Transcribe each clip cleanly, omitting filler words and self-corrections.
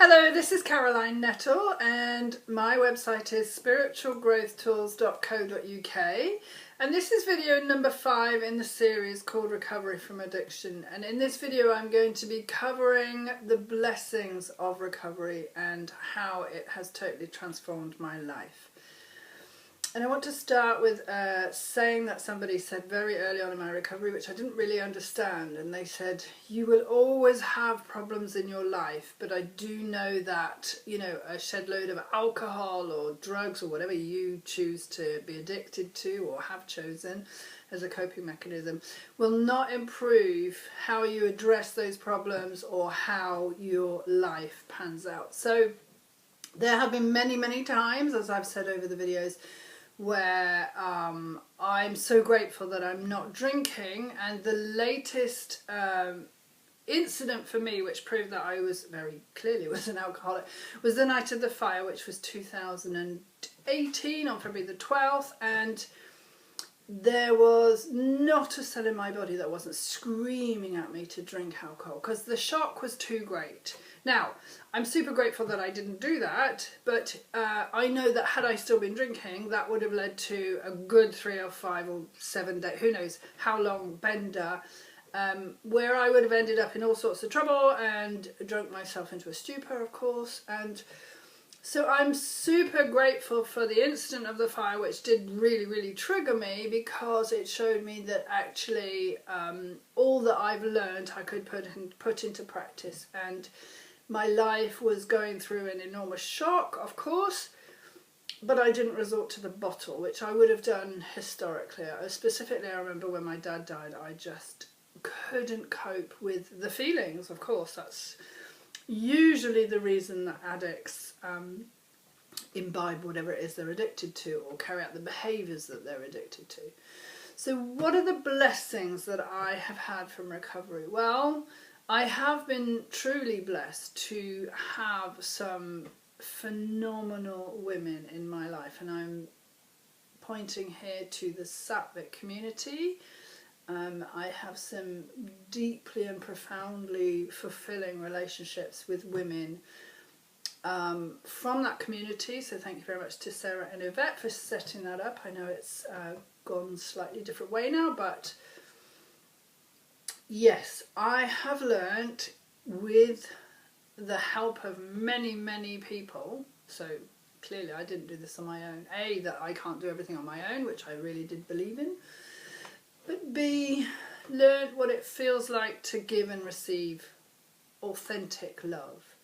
Hello, this is Caroline Nettle and my website is spiritualgrowthtools.co.uk, and this is video number 5 in the series called Recovery from Addiction. And in this video I'm going to be covering the blessings of recovery and how it has totally transformed my life. And I want to start with saying that somebody said very early on in my recovery, which I didn't really understand, and they said, you will always have problems in your life, but I do know that, you know, a shed load of alcohol or drugs or whatever you choose to be addicted to or have chosen as a coping mechanism will not improve how you address those problems or how your life pans out. So there have been many times, as I've said over the videos, where I'm so grateful that I'm not drinking, and the latest incident for me which proved that I was very clearly was an alcoholic was the night of the fire, which was 2018 on February the 12th, and there was not a cell in my body that wasn't screaming at me to drink alcohol because the shock was too great. Now, I'm super grateful that I didn't do that, but I know that had I still been drinking, that would have led to a good 3 or 5 or 7 days, who knows how long, bender, where I would have ended up in all sorts of trouble and drunk myself into a stupor, of course. And so I'm super grateful for the incident of the fire, which did really trigger me, because it showed me that actually all that I've learned I could put into practice. And my life was going through an enormous shock, of course, but I didn't resort to the bottle, which I would have done historically. Specifically, I remember when my dad died, I just couldn't cope with the feelings. Of course, that's usually the reason that addicts imbibe whatever it is they're addicted to or carry out the behaviours that they're addicted to. So what are the blessings that I have had from recovery? Well, I have been truly blessed to have some phenomenal women in my life, and I'm pointing here to the Satvik community. I have some deeply and profoundly fulfilling relationships with women from that community, so thank you very much to Sarah and Yvette for setting that up. I know it's gone slightly different way now, but yes, I have learnt with the help of many people, so clearly I didn't do this on my own, A, that I can't do everything on my own, which I really did believe in, but B, learned what it feels like to give and receive authentic love.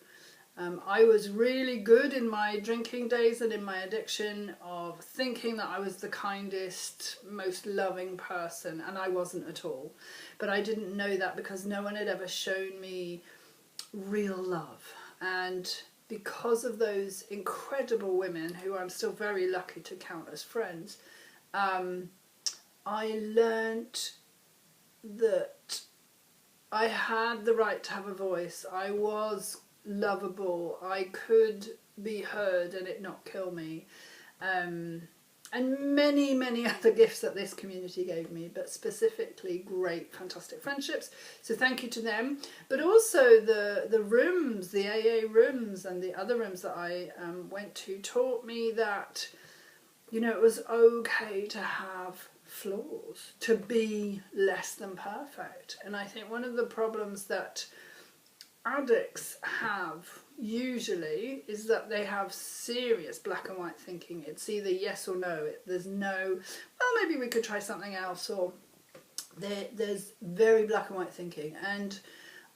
I was really good in my drinking days and in my addiction of thinking that I was the kindest, most loving person, and I wasn't at all. But I didn't know that because no one had ever shown me real love. And because of those incredible women, who I'm still very lucky to count as friends, I learnt that I had the right to have a voice. I was lovable. I could be heard and it not kill me. And many other gifts that this community gave me, but specifically great, fantastic friendships. So thank you to them. But also the rooms, the AA rooms and the other rooms that I went to taught me that, you know, it was okay to have flaws, to be less than perfect. And I think one of the problems that addicts have usually is that they have serious black and white thinking. It's either yes or no. There's no, well, maybe we could try something else, or there's very black and white thinking. And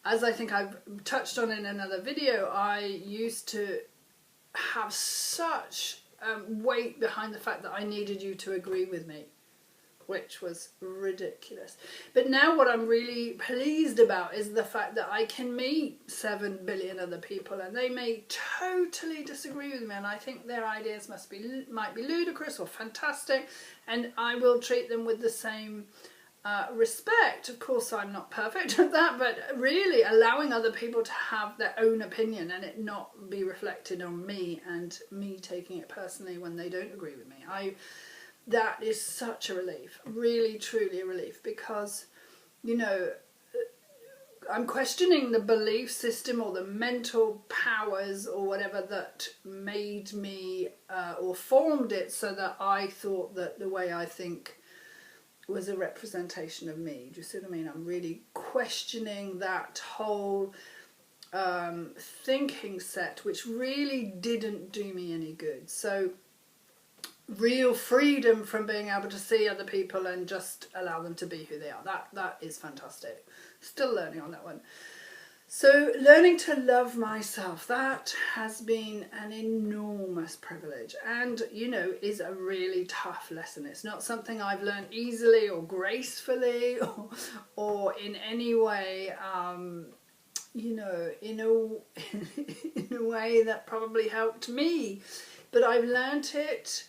as I think I've touched on in another video, I used to have such weight behind the fact that I needed you to agree with me, which was ridiculous. But now what I'm really pleased about is the fact that I can meet 7 billion other people and they may totally disagree with me, and I think their ideas might be ludicrous or fantastic, and I will treat them with the same respect. Of course, I'm not perfect at that, but really allowing other people to have their own opinion and it not be reflected on me and me taking it personally when they don't agree with me. That is such a relief, really truly a relief, because, you know, I'm questioning the belief system or the mental powers or whatever that made me or formed it so that I thought that the way I think was a representation of me. Do you see what I mean? I'm really questioning that whole thinking set, which really didn't do me any good. So real freedom from being able to see other people and just allow them to be who they are. That is fantastic. Still learning on that one. So learning to love myself, that has been an enormous privilege and, you know, is a really tough lesson. It's not something I've learned easily or gracefully or in any way, you know, in a way that probably helped me. But I've learnt it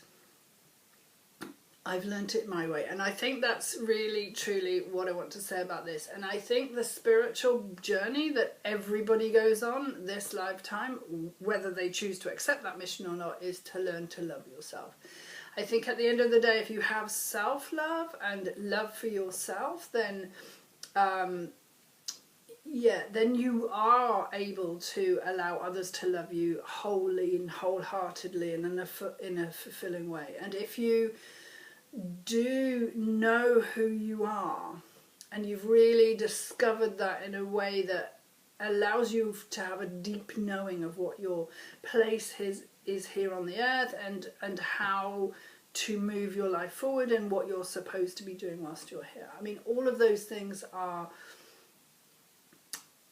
my way, and I think that's really truly what I want to say about this. And I think the spiritual journey that everybody goes on this lifetime, whether they choose to accept that mission or not, is to learn to love yourself. I think at the end of the day, if you have self-love and love for yourself, then yeah, then you are able to allow others to love you wholly and wholeheartedly and in a fulfilling way. And if you do know who you are and you've really discovered that in a way that allows you to have a deep knowing of what your place is here on the earth and how to move your life forward and what you're supposed to be doing whilst you're here. I mean, all of those things are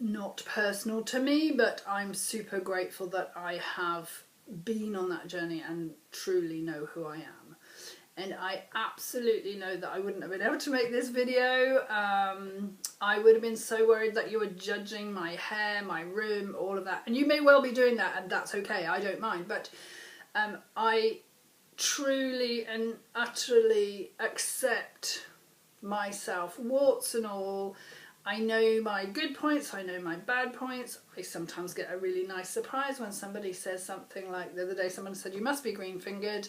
not personal to me, but I'm super grateful that I have been on that journey and truly know who I am. And I absolutely know that I wouldn't have been able to make this video. I would have been so worried that you were judging my hair, my room, all of that. And you may well be doing that, and that's okay, I don't mind. But I truly and utterly accept myself, warts and all. I know my good points, I know my bad points. I sometimes get a really nice surprise when somebody says something like, the other day someone said, you must be green-fingered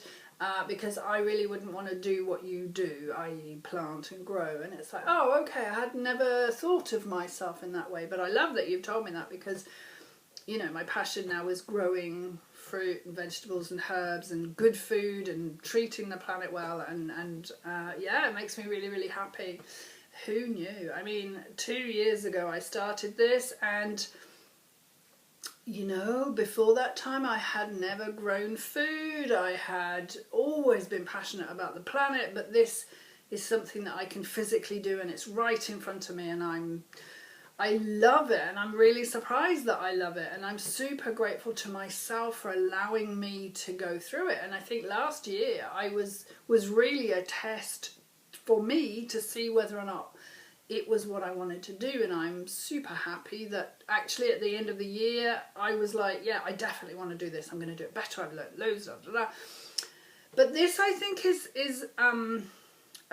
because I really wouldn't want to do what you do, i.e. plant and grow. And it's like, oh, okay, I had never thought of myself in that way. But I love that you've told me that because, you know, my passion now is growing fruit and vegetables and herbs and good food and treating the planet well. And yeah, it makes me really, really happy. Who knew? I mean, 2 years ago I started this, and you know, before that time I had never grown food. I had always been passionate about the planet, but this is something that I can physically do and it's right in front of me, and I love it, and I'm really surprised that I love it, and I'm super grateful to myself for allowing me to go through it. And I think last year I was really a test for me to see whether or not it was what I wanted to do, and I'm super happy that actually at the end of the year I was like, yeah, I definitely want to do this, I'm going to do it better, I've learned loads of that. But this, I think, is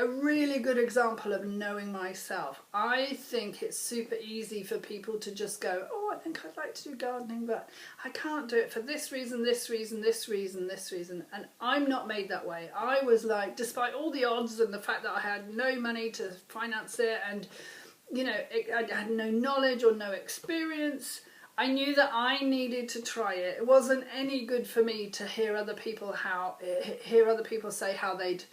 a really good example of knowing myself. I think it's super easy for people to just go, oh, I think I'd like to do gardening, but I can't do it for this reason, this reason, this reason, this reason. And I'm not made that way. I was like, despite all the odds and the fact that I had no money to finance it and, you know, I had no knowledge or no experience, I knew that I needed to try it. It wasn't any good for me to hear other people say how they'd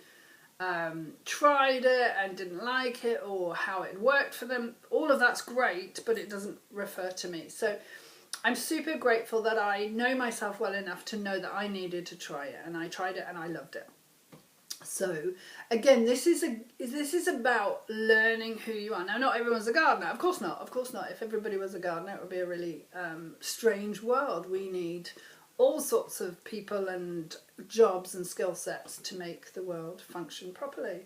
tried it and didn't like it or how it worked for them. All of that's great, but it doesn't refer to me. So I'm super grateful that I know myself well enough to know that I needed to try it, and I tried it and I loved it. So again, this is about learning who you are. Now, not everyone's a gardener, of course not, of course not. If everybody was a gardener, it would be a really strange world. We need all sorts of people and jobs and skill sets to make the world function properly.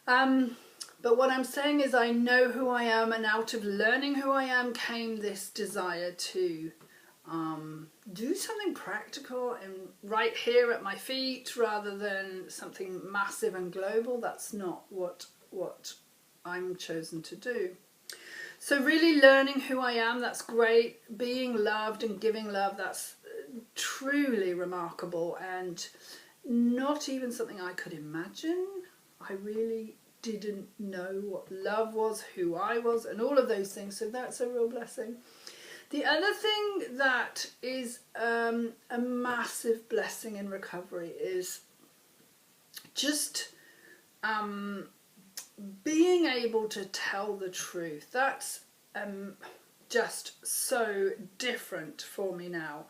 But what I'm saying is I know who I am, and out of learning who I am came this desire to do something practical and right here at my feet rather than something massive and global. That's not what I'm chosen to do. So really learning who I am, that's great. Being loved and giving love, that's truly remarkable and not even something I could imagine. I really didn't know what love was, who I was, and all of those things. So that's a real blessing. The other thing that is a massive blessing in recovery is just being able to tell the truth. That's just so different for me now.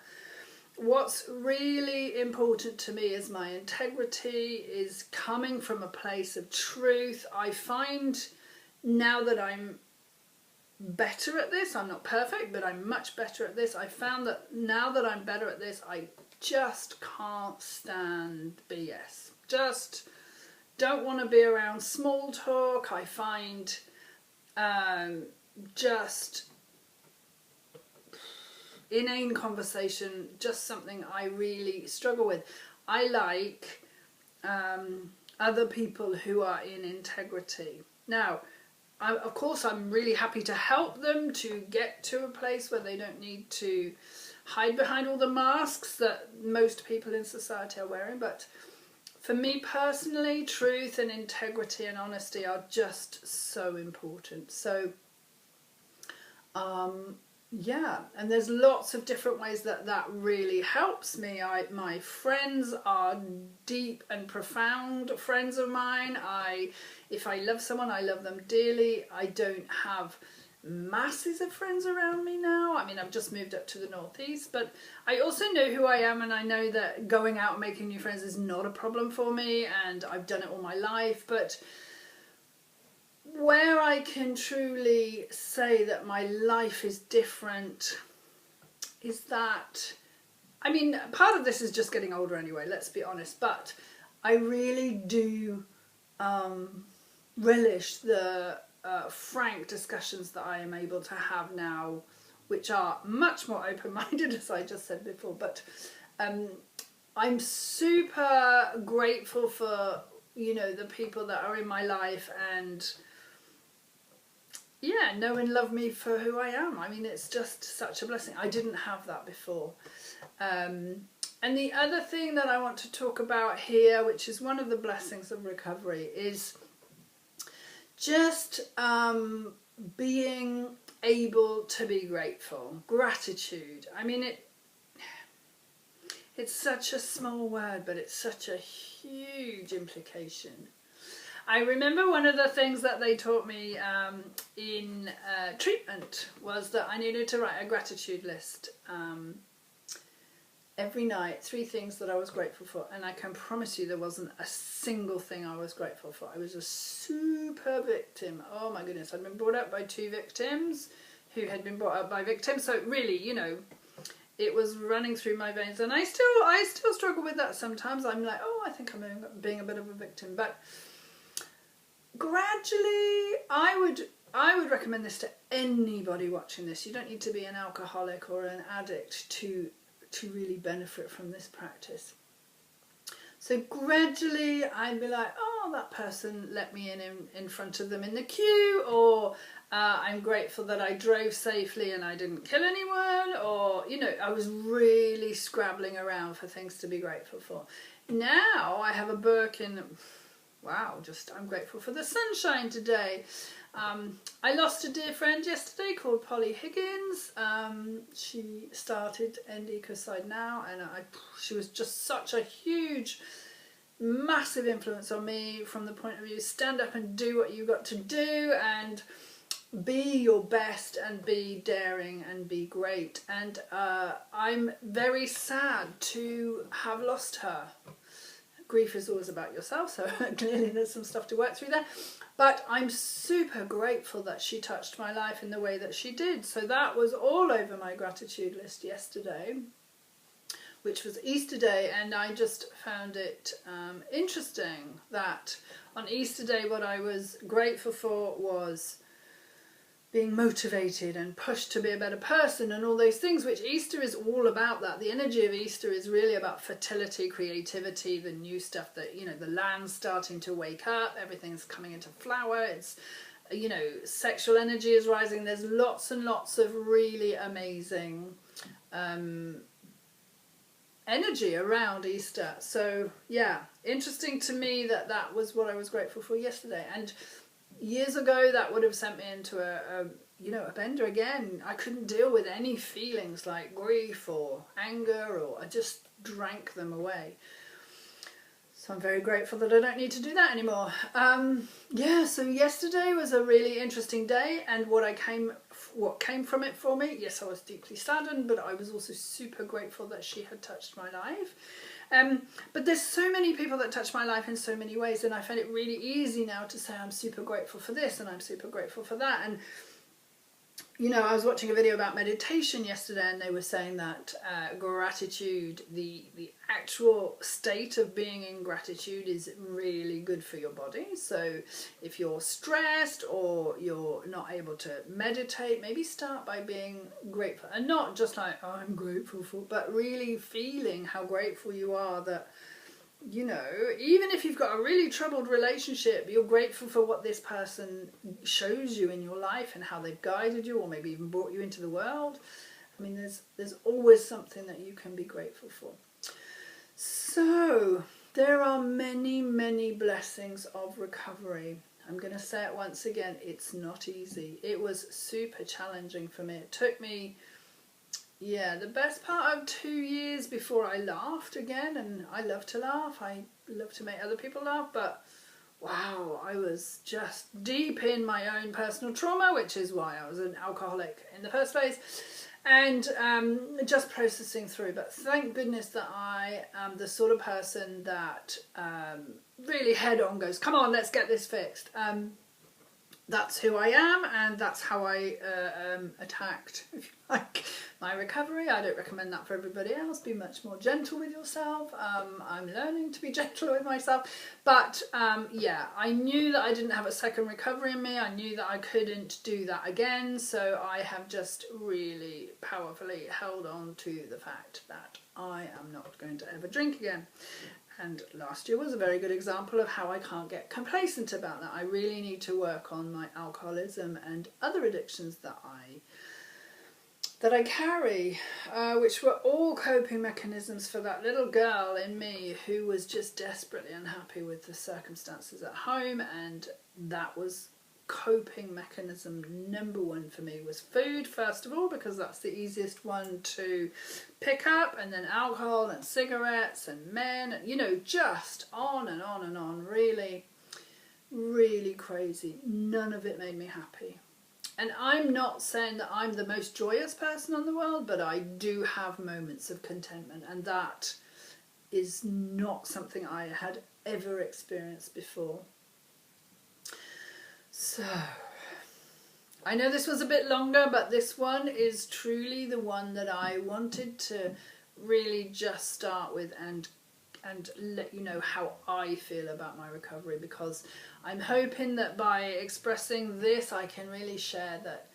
What's really important to me is my integrity, is coming from a place of truth. I find now that I'm better at this, I'm not perfect, but I'm much better at this. I found that now that I'm better at this, I just can't stand BS. Just don't want to be around small talk. I find just inane conversation just something I really struggle with. I like other people who are in integrity. Now, of course, I'm really happy to help them to get to a place where they don't need to hide behind all the masks that most people in society are wearing. But for me personally, truth and integrity and honesty are just so important. So, yeah, and there's lots of different ways that really helps me. My friends are deep and profound friends of mine. If I love someone, I love them dearly. I don't have masses of friends around me now. I mean, I've just moved up to the northeast, but I also know who I am, and I know that going out and making new friends is not a problem for me, and I've done it all my life. But where I can truly say that my life is different is that, I mean, part of this is just getting older anyway, let's be honest, but I really do relish the frank discussions that I am able to have now, which are much more open-minded, as I just said before. But I'm super grateful for, you know, the people that are in my life, and yeah, know and love me for who I am. I mean, it's just such a blessing. I didn't have that before. And the other thing that I want to talk about here, which is one of the blessings of recovery, is just being able to be grateful. Gratitude. I mean, it's such a small word, but it's such a huge implication. I remember one of the things that they taught me in treatment was that I needed to write a gratitude list every night, 3 things that I was grateful for, and I can promise you there wasn't a single thing I was grateful for. I was a super victim. Oh my goodness, I'd been brought up by 2 victims who had been brought up by victims, so really, you know, it was running through my veins, and I still struggle with that sometimes. I'm like, oh, I think I'm being a bit of a victim, but gradually I would recommend this to anybody watching this. You don't need to be an alcoholic or an addict to really benefit from this practice. So gradually I'd be like, oh, that person let me in front of them in the queue, or I'm grateful that I drove safely and I didn't kill anyone, or, you know, I was really scrabbling around for things to be grateful for. Now I have a book in, wow, just I'm grateful for the sunshine today. I lost a dear friend yesterday called Polly Higgins. She started End Ecocide Now, and she was just such a huge, massive influence on me from the point of view, stand up and do what you got to do, and be your best, and be daring, and be great. And I'm very sad to have lost her. Grief is always about yourself, so clearly there's some stuff to work through there. But I'm super grateful that she touched my life in the way that she did. So that was all over my gratitude list yesterday, which was Easter Day, and I just found it interesting that on Easter Day what I was grateful for was being motivated and pushed to be a better person and all those things, which Easter is all about. That the energy of Easter is really about fertility, creativity, the new stuff that, you know, the land's starting to wake up, everything's coming into flower, it's, you know, sexual energy is rising. There's lots and lots of really amazing energy around Easter. So yeah, interesting to me that that was what I was grateful for yesterday. And years ago that would have sent me into a bender again. I couldn't deal with any feelings like grief or anger, or I just drank them away. So I'm very grateful that I don't need to do that anymore. Yeah, so yesterday was a really interesting day, and what came from it for me, yes, I was deeply saddened, but I was also super grateful that she had touched my life. But there's so many people that touch my life in so many ways, and I find it really easy now to say I'm super grateful for this and I'm super grateful for that. And you know, I was watching a video about meditation yesterday, and they were saying that gratitude, the actual state of being in gratitude, is really good for your body. So if you're stressed or you're not able to meditate, maybe start by being grateful, and not just like, oh, I'm grateful for, but really feeling how grateful you are that, you know, even if you've got a really troubled relationship, you're grateful for what this person shows you in your life and how they've guided you, or maybe even brought you into the world. I mean, there's always something that you can be grateful for. So there are many, many blessings of recovery. I'm going to say it once again, it's not easy. It was super challenging for me. It took me, yeah, the best part of 2 years before I laughed again, and I love to laugh, I love to make other people laugh, but wow, I was just deep in my own personal trauma, which is why I was an alcoholic in the first place, and just processing through. But thank goodness that I am the sort of person that really head on goes, come on, let's get this fixed. That's who I am, and that's how I attacked, if you like, my recovery. I don't recommend that for everybody else. Be much more gentle with yourself. I'm learning to be gentle with myself. But yeah, I knew that I didn't have a second recovery in me. I knew that I couldn't do that again. So I have just really powerfully held on to the fact that I am not going to ever drink again. And last year was a very good example of how I can't get complacent about that. I really need to work on my alcoholism and other addictions that I carry, which were all coping mechanisms for that little girl in me who was just desperately unhappy with the circumstances at home. And that was coping mechanism number one for me, was food, first of all, because that's the easiest one to pick up, and then alcohol and cigarettes and men, and, you know, just on and on and on. Really, really crazy. None of it made me happy. And I'm not saying that I'm the most joyous person in the world, but I do have moments of contentment, and that is not something I had ever experienced before. So, I know this was a bit longer, but this one is truly the one that I wanted to really just start with and let you know how I feel about my recovery, because I'm hoping that by expressing this I can really share that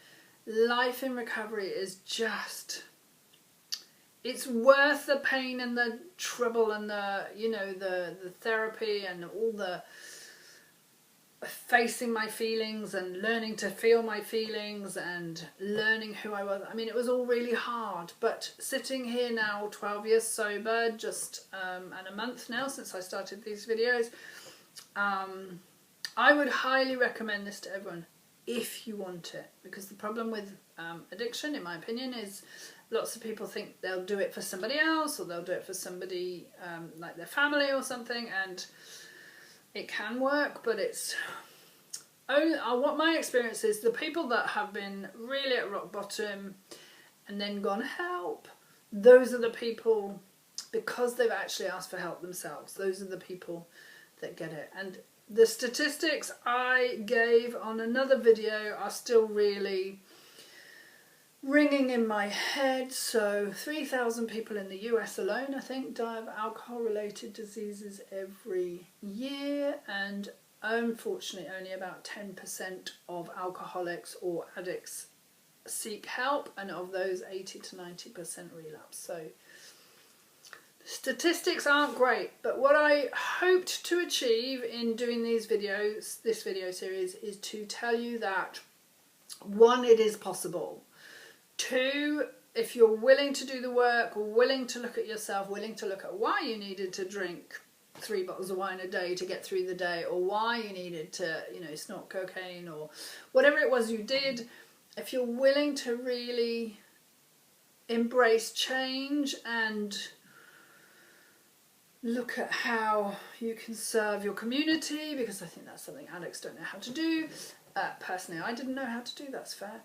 life in recovery is just, it's worth the pain and the trouble and the, you know, the therapy and all the facing my feelings and learning to feel my feelings and learning who I was. I mean, it was all really hard, but sitting here now 12 years sober, just and a month now since I started these videos, I would highly recommend this to everyone if you want it, because the problem with addiction, in my opinion, is lots of people think they'll do it for somebody else, or they'll do it for somebody like their family or something, and it can work, but it's only, what my experience is, the people that have been really at rock bottom and then gone help, those are the people, because they've actually asked for help themselves, those are the people that get it. And the statistics I gave on another video are still really ringing in my head. So 3,000 people in the US alone, I think, die of alcohol-related diseases every year, and unfortunately only about 10% of alcoholics or addicts seek help, and of those 80 to 90% relapse. So statistics aren't great, but what I hoped to achieve in doing these videos, this video series, is to tell you that, one, it is possible. Two, if you're willing to do the work, willing to look at yourself, willing to look at why you needed to drink 3 bottles of wine a day to get through the day, or why you needed to, you know, snort cocaine, or whatever it was you did, if you're willing to really embrace change and look at how you can serve your community, because I think that's something addicts don't know how to do. Personally, I didn't know how to do, that's fair.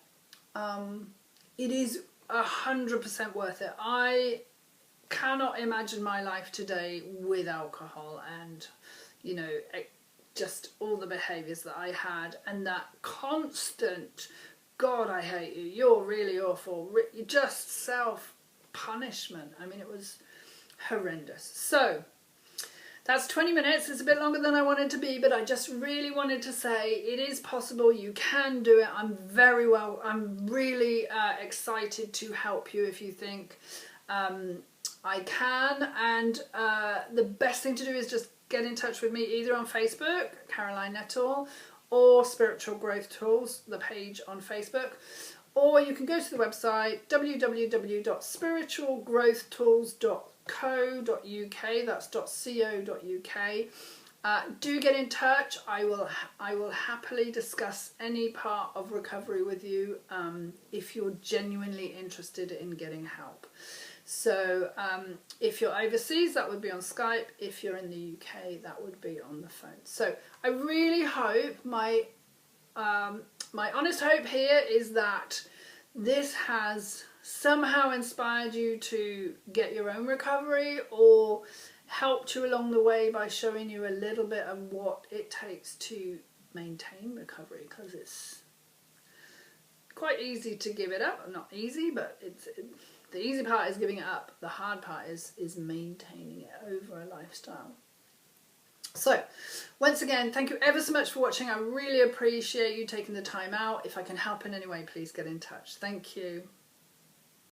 It is 100% worth it. I cannot imagine my life today with alcohol and, you know, just all the behaviours that I had, and that constant, God, I hate you, you're really awful, just self-punishment. I mean, it was horrendous. So that's 20 minutes. It's a bit longer than I wanted to be, but I just really wanted to say it is possible. You can do it. I'm really excited to help you if you think I can. And the best thing to do is just get in touch with me either on Facebook, Caroline Nettle, or Spiritual Growth Tools, the page on Facebook. Or you can go to the website www.spiritualgrowthtools.co.uk. That's .co.uk. Do get in touch. I will happily discuss any part of recovery with you if you're genuinely interested in getting help. So if you're overseas, that would be on Skype. If you're in the UK, that would be on the phone. So I really hope, my honest hope here is that this has somehow inspired you to get your own recovery, or helped you along the way by showing you a little bit of what it takes to maintain recovery, because it's quite easy to give it up. Not easy, but the easy part is giving it up. The hard part is maintaining it over a lifestyle. So, once again, thank you ever so much for watching. I really appreciate you taking the time out. If I can help in any way, please get in touch. Thank you.